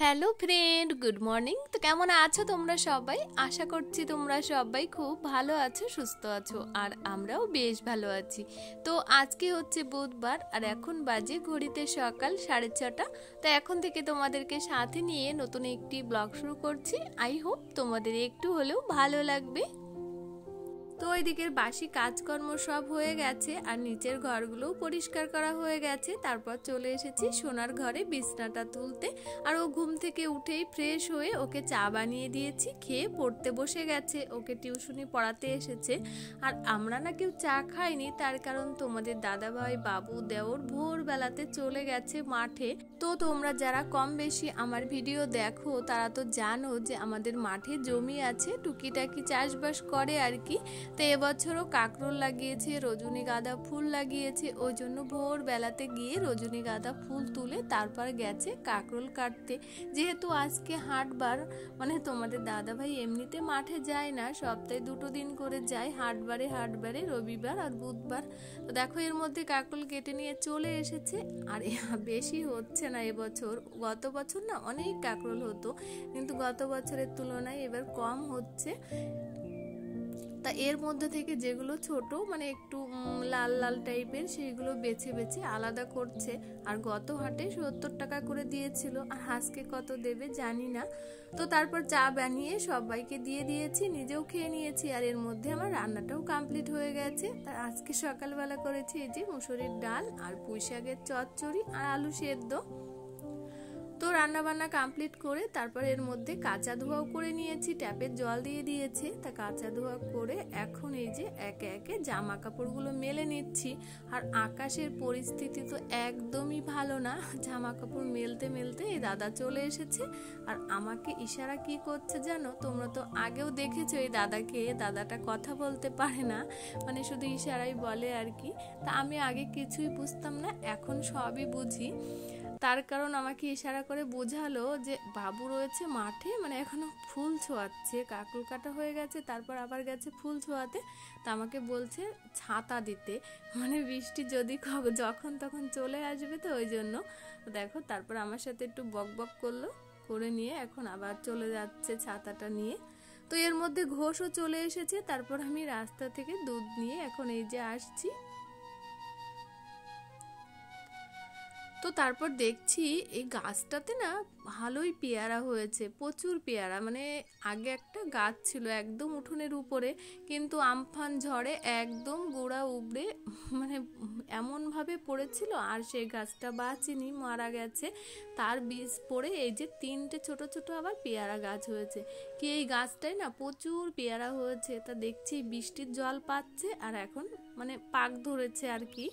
Hello friend, good morning. তো কেমন আছো তোমরা সবাই? আশা করছি তোমরা সবাই খুব ভালো আছো, সুস্থ আছো, আর আমরাও বেশ ভালো আছি। তো আজকে হচ্ছে বুধবার, আর এখন বাজে ঘড়িতে সকাল 6:30। তো এখন থেকে তোমাদেরকে সাথে নিয়ে নতুন একটি ব্লগ শুরু করছি। আই হোপ তোমাদের একটু হলেও ভালো লাগবে। তো ওইদিকের বাসি কাজকর্ম সব হয়ে গেছে, আর নিচের ঘরগুলোও পরিষ্কার করা হয়ে গেছে। তারপর চলে এসেছি সোনার ঘরে বিছনাটা তুলতে। আর ও ঘুম থেকে উঠেই ফ্রেশ হয়ে ওকে চা বানিয়ে দিয়েছি, খেয়ে পড়তে বসে গেছে। ওকে টিউশনি পড়াতে এসেছে। আর আমরা না কেউ চা খাইনি, তার কারণ তোমাদের দাদাভাই, বাবু, দেওর ভোরবেলাতে চলে গেছে মাঠে। তো তোমরা যারা কম বেশি আমার ভিডিও দেখো তারা তো জানো যে আমাদের মাঠে জমি আছে, টুকিটাকি চাষবাস করে আর কি। তো এবছরও কাঁকরোল লাগিয়েছে, রজনীগন্ধা ফুল লাগিয়েছে। ওই জন্য ভোরবেলাতে গিয়ে রজনীগন্ধা ফুল তুলে তারপর গেছে কাঁকরোল কাটতে। যেহেতু আজকে হাটবার, মানে তোমাদের দাদাভাই এমনিতে মাঠে যায় না, সপ্তাহে 2 দিন করে যায়, হাটবারে রবিবার আর বুধবার। তো দেখো এর মধ্যে কাঁকরোল কেটে নিয়ে চলে এসেছে। আর বেশি হচ্ছে না এবছর। গত বছর না অনেক কাঁকরোল হতো, কিন্তু গত বছরের তুলনায় এবার কম হচ্ছে। তা এর মধ্যে থেকে যেগুলো ছোট, মানে একটু লাল লাল টাইপের, সেইগুলো বেছে বেছে আলাদা করছে। আর গত হাটে 70 টাকা করে দিয়েছিল, আর আজকে কত দেবে জানি না। তো তারপর চা বানিয়ে সবাইকে দিয়ে দিয়েছি, নিজেও খেয়ে নিয়েছি। আর এর মধ্যে আমার রান্নাটাও কমপ্লিট হয়ে গেছে। তার আজকে সকালবেলা করেছি এই যে মুসুরির ডাল আর পুঁই শাকের চচ্চড়ি আর আলু সেদ্ধ। তো রান্না বান্না কমপ্লিট করে তারপর এর মধ্যে কাঁচা ধোয়াও করে নিয়েছি, ট্যাপের জল দিয়ে দিয়েছে। তা কাঁচা ধোয়া করে এখন এই যে একে একে জামা কাপড়গুলো মেলে নিচ্ছি। আর আকাশের পরিস্থিতি তো একদমই ভালো না। জামা কাপড় মেলতে মেলতে এই দাদা চলে এসেছে। আর আমাকে ইশারা কি করছে জানো? তোমরা তো আগেও দেখেছো এই দাদাকে। দাদাটা কথা বলতে পারে না, মানে শুধু ইশারাই বলে আর কি। তা আমি আগে কিছুই বুঝতাম না, এখন সবই বুঝি। তার কারণ আমাকে ইশারা করে বোঝালো যে বাবু রয়েছে মাঠে, মানে এখনো ফুল ছোঁয়াচ্ছে, কাকরোল কাটা হয়ে গেছে, তারপর আবার গেছে ফুল ছোঁয়াতে। তা আমাকে বলছে ছাতা দিতে, মানে বৃষ্টি যদি যখন তখন চলে আসবে, তো ওই জন্য। দেখো তারপর আমার সাথে একটু বক বক করলো, করে নিয়ে এখন আবার চলে যাচ্ছে ছাতাটা নিয়ে। তো এর মধ্যে ঘোষও চলে এসেছে। তারপর আমি রাস্তা থেকে দুধ নিয়ে এখন এই যে আসছি। তো তারপর দেখছি এই গাছটাতে না ভালোই পেয়ারা হয়েছে, প্রচুর পেয়ারা। মানে আগে একটা গাছ ছিল একদম উঠোনের উপরে, কিন্তু আমফান ঝড়ে একদম গোড়া উবড়ে মানে এমনভাবে পড়েছিল, আর সেই গাছটা বাঁচেনি, মারা গেছে। তার বীজ পড়ে এই যে 3টে ছোট ছোট আবার পেয়ারা গাছ হয়েছে। কি এই গাছটায় না প্রচুর পেয়ারা হয়েছে। তা দেখছি বৃষ্টির জল পাচ্ছে, আর এখন মানে পাক ধরেছে আর কি।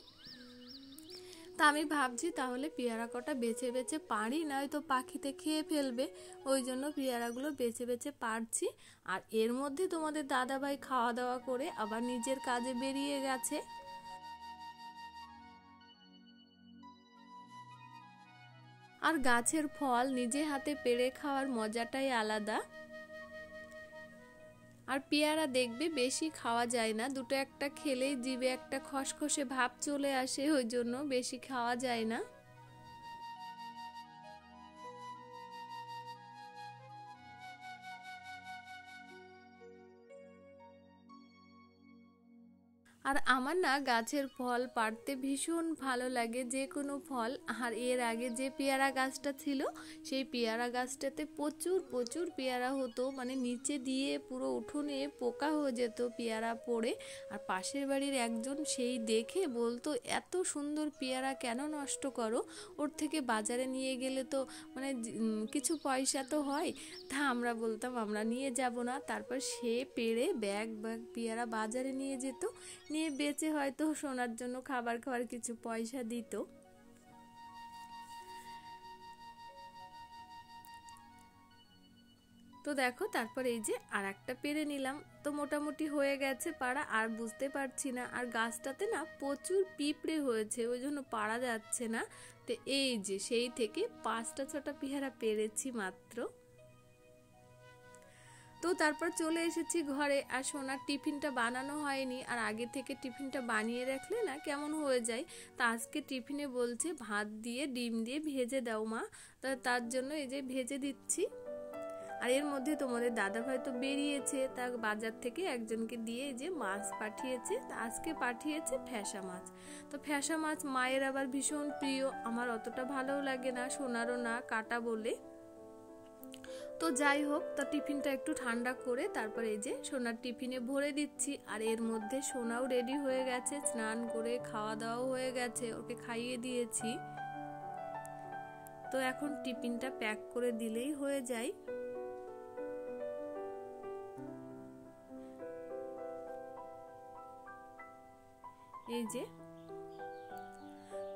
তা আমি ভাবছি তাহলে পেয়ারা কটা বেছে বেছে পারি, নয়তো পাখিতে খেয়ে ফেলবে। ওই জন্য পেয়ারাগুলো বেছে বেছে পারছি। আর এর মধ্যে তোমাদের দাদাভাই খাওয়া দাওয়া করে আবার নিজের কাজে বেরিয়ে গেছে। আর গাছের ফল নিজে হাতে পেড়ে খাওয়ার মজাটাই আলাদা। আর পেয়ারা দেখবে বেশি খাওয়া যায় না, দুটো একটা খেলেই জিভে একটা খসখসে ভাব চলে আসে, ওই জন্য বেশি খাওয়া যায় না। আর আমার না গাছের ফল পাড়তে ভীষণ ভালো লাগে, যে কোনো ফল। আর এর আগে যে পেয়ারা গাছটা ছিল, সেই পেয়ারা গাছটাতে প্রচুর প্রচুর পেয়ারা হতো, মানে নিচে দিয়ে পুরো উঠোনে পোকা হয়ে যেত পেয়ারা পড়ে। আর পাশের বাড়ির একজন সেই দেখে বলতো এত সুন্দর পেয়ারা কেন নষ্ট করো, ওর থেকে বাজারে নিয়ে গেলে তো মানে কিছু পয়সা তো হয়। তা আমরা বলতাম আমরা নিয়ে যাব না। তারপর সে পেড়ে ব্যাগ ব্যাগ পেয়ারা বাজারে নিয়ে যেত, নিয়ে বেচে হয়তো সোনার জন্য খাবার খাওয়ার কিছু পয়সা দিত। তো দেখো তারপর এই যে আর একটা পেরে নিলাম। তো মোটামুটি হয়ে গেছে পাড়া, আর বুঝতে পারছি না। আর গাছটাতে না প্রচুর পিঁপড়ে হয়েছে, ওই জন্য পাড়া যাচ্ছে না। তো এই যে সেই থেকে 5টা 6টা পেয়ারা পেরেছি মাত্র। তো তারপর চলে এসেছি ঘরে, আর সোনার টিফিনটা বানানো হয়নি, আর আগে থেকে টিফিনটা বানিয়ে রাখলে না কেমন হয়ে যায়। তা আজকে টিফিনে বলছে ভাত দিয়ে ডিম দিয়ে ভেজে দাও মা, তার জন্য এই যে ভেজে দিচ্ছি। আর এর মধ্যে তোমাদের দাদাভাই তো বেরিয়েছে, তা বাজার থেকে একজনকে দিয়ে যে মাছ পাঠিয়েছে, আজকে পাঠিয়েছে ফ্যাসা মাছ। তো ফ্যাসা মাছ মায়ের আবার ভীষণ প্রিয়, আমার অতটা ভালো লাগে না, সোনারও না, কাটা বলে। তো যাই হোক, তা টিফিনটা একটু ঠান্ডা করে তারপর এই যে সোনার টিফিনে ভরে দিচ্ছি। আর এর মধ্যে সোনাও রেডি হয়ে গেছে, স্নান করে খাওয়া দাওয়া হয়ে গেছে, ওকে খাইয়ে দিয়েছি। তো এখন টিফিনটা প্যাক করে দিলেই হয়ে যায়। এই যে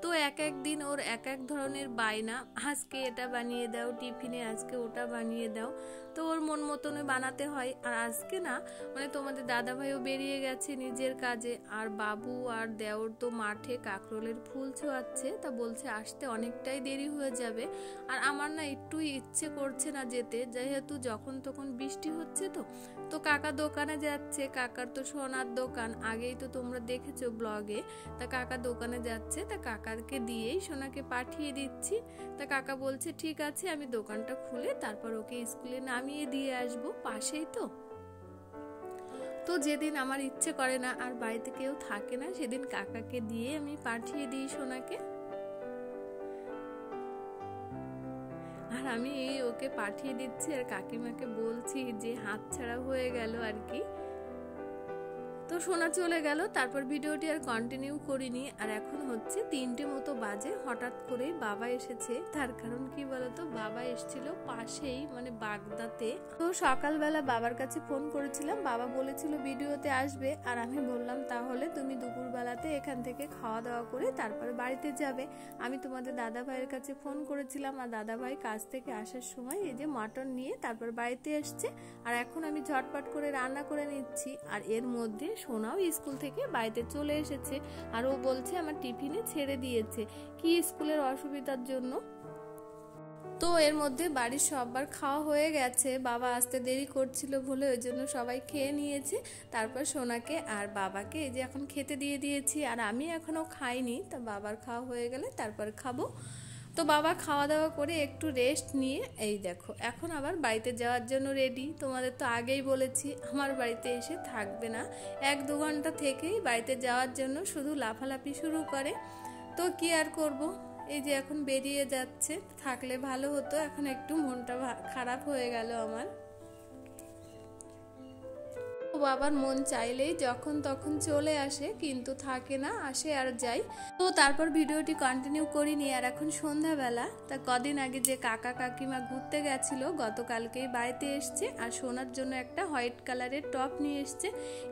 তো এক এক দিন ওর এক এক ধরনের বায়না, আজকে এটা বানিয়ে দাও টিফিনে, আজকে ওটা বানিয়ে দাও। তো ওর মন মতনে বানাতে হয়। আর আজকে না মানে তোমাদের দাদা ভাইও বেরিয়ে গেছে নিজের কাজে, আর বাবু আর দেওর তো মাঠে কাকরোলের ফুল ছোঁয়াচ্ছে, তা বলছে আসতে অনেকটাই দেরি হয়ে যাবে। আর আমার না একটু ইচ্ছে করছে না যেতে, যেহেতু যখন তখন বৃষ্টি হচ্ছে। তো কাকা দোকানে যাচ্ছে, কাকার তো সোনার দোকান, আগেই তো তোমরা দেখেছো ব্লগে। তা কাকা দোকানে যাচ্ছে, তা কাকাকে দিয়েই সোনাকে পাঠিয়ে দিচ্ছি। তা কাকা বলছে ঠিক আছে, আমি দোকানটা খুলে তারপর ওকে স্কুলে নামিয়ে দিয়ে আসবো, পাশেই তো যেদিন আমার ইচ্ছে করে না আর বাড়িতে কেউ থাকে না, সেদিন কাকাকে দিয়ে আমি পাঠিয়ে দিই সোনাকে। আর আমি ওকে পাঠিয়ে দিচ্ছি, আর কাকিমাকে বলছি যে হাতছাড়া হয়ে গেল আর কি। তো সোনা চলে গেল, তারপর ভিডিওটি আর কন্টিনিউ করিনি। আর এখন হচ্ছে 3টে মতো বাজে, হঠাৎ করেই বাবা এসেছে। তার কারণ কি বলতো, বাবা এসেছিল পাশেই মানে বাগদাতে। তো সকালবেলা বাবার কাছে ফোন করেছিলাম, বাবা বলেছিল ভিডিওতে আসবে, আর আমি বললাম তাহলে তুমি দুপুরবেলাতে এখান থেকে খাওয়া দাওয়া করে তারপরে বাড়িতে যাবে। আমি তোমাদের দাদা ভাইয়ের কাছে ফোন করেছিলাম, আর দাদা ভাই কাজ থেকে আসার সময় এই যে মটন নিয়ে তারপর বাড়িতে এসছে। আর এখন আমি ঝটপট করে রান্না করে নিচ্ছি। আর এর মধ্যে সোনাও স্কুল থেকে বাড়িতে চলে এসেছে, আর ও বলছে আমার টিফিনে ছেড়ে দিয়েছে কি স্কুলের অসুবিধার জন্য। তো এর মধ্যে বাড়ির সবার খাওয়া হয়ে গেছে, বাবা আসতে দেরি করছিল বলে ওই জন্য সবাই খেয়ে নিয়েছে। তারপর সোনাকে আর বাবাকে এই যে এখন খেতে দিয়ে দিয়েছি, আর আমি এখনো খাইনি, তা বাবার খাওয়া হয়ে গেলে তারপর খাবো। তো বাবা খাওয়া দাওয়া করে একটু রেস্ট নিয়ে এই দেখো এখন আবার বাড়িতে যাওয়ার জন্য রেডি। তোমাদের তো আগেই বলেছি আমার বাড়িতে এসে থাকবে না, 1-2 ঘন্টা থেকেই বাড়িতে যাওয়ার জন্য শুধু লাফালাফি শুরু করে। তো কি আর করব, এই যে এখন বেরিয়ে যাচ্ছে, থাকলে ভালো হতো, এখন একটু মনটা খারাপ হয়ে গেল আমার। বাবার মন চাইলেই যখন তখন চলে আসে, কিন্তু থাকে না, আসে আর যাই। তো তারপর ভিডিওটি কন্টিনিউ করিনি। আর এখন সন্ধ্যাবেলা, তা কদিন আগে যে কাকা কাকিমা ঘুরতে গেছিল, গতকালকেই বাড়িতে এসছে, আর সোনার জন্য একটা হোয়াইট কালারের টপ নিয়ে এসছে।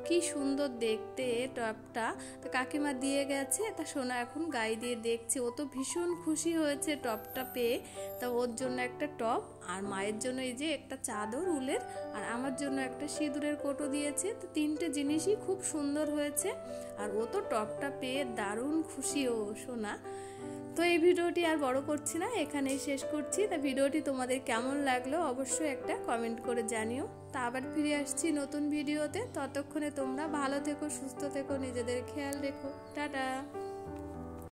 কি সুন্দর দেখতে টপটা, তা কাকিমা দিয়ে গেছে, তা সোনা এখন গায়ে দিয়ে দেখছে, ও তো ভীষণ খুশি হয়েছে টপটা পেয়ে। তা ওর জন্য একটা টপ, আর মায়ের জন্য এই যে একটা চাদর উলের, আর আমার জন্য একটা সিঁদুরের কোটো দিয়েছে। তো 3টে জিনিসই খুব সুন্দর হয়েছে, আর ও তো টপটা পেয়ে দারুণ খুশি ও সোনা। তো এই ভিডিওটি আর বড় করছি না, এখানেই শেষ করছি। তা ভিডিওটি তোমাদের কেমন লাগলো অবশ্যই একটা কমেন্ট করে জানিও। তা আবার ফিরে আসছি নতুন ভিডিওতে, ততক্ষণে তোমরা ভালো থেকো, সুস্থ থেকো, নিজেদের খেয়াল রেখো, টাটা।